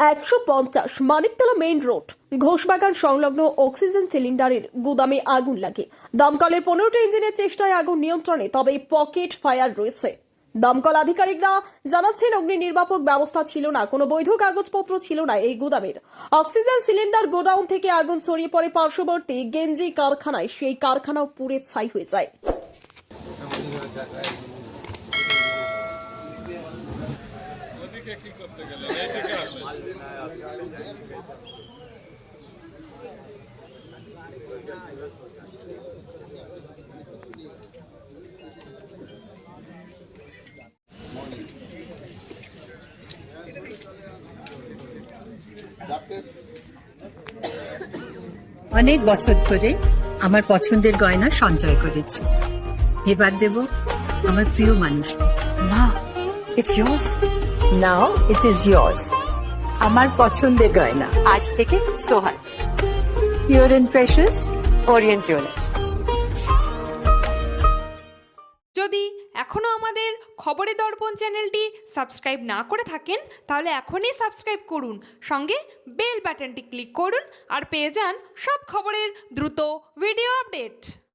150 Maniktala main road Ghoshbagan সংলগ্ন oxygen সিলিন্ডারের গুদামে আগুন লাগে। দমকলের 15টি ইঞ্জিনের চেষ্টায় আগুন নিয়ন্ত্রণে, তবে পকেট ফায়ার রয়েছে। দমকল আধিকারিকরা জানাচ্ছেন অগ্নি নির্বাপক ব্যবস্থা ছিল না, কোনো বৈধ কাগজপত্র ছিল না এই গুদামের। অক্সিজেন সিলিন্ডার গোডাউন থেকে আগুন ছড়িয়ে পড়ে পার্শ্ববর্তী গেঞ্জি কারখানায়, সেই কারখানাও পুড়ে ছাই হয়ে যায়। অনেক বছর ধরে আমার পছন্দের গয়না সঞ্চয় করেছি, এবার দেব আমার প্রিয় মানুষ। না, it's yours. Now it is yours. আমার পছন্দের গয়না আজ থেকে সোহান, Pure and Precious, Orient Jewelers. যদি এখনও আমাদের খবরের দর্পণ চ্যানেলটি সাবস্ক্রাইব না করে থাকেন তাহলে এখনই সাবস্ক্রাইব করুন, সঙ্গে বেল বাটনটি ক্লিক করুন আর পেয়ে যান সব খবরের দ্রুত ভিডিও আপডেট।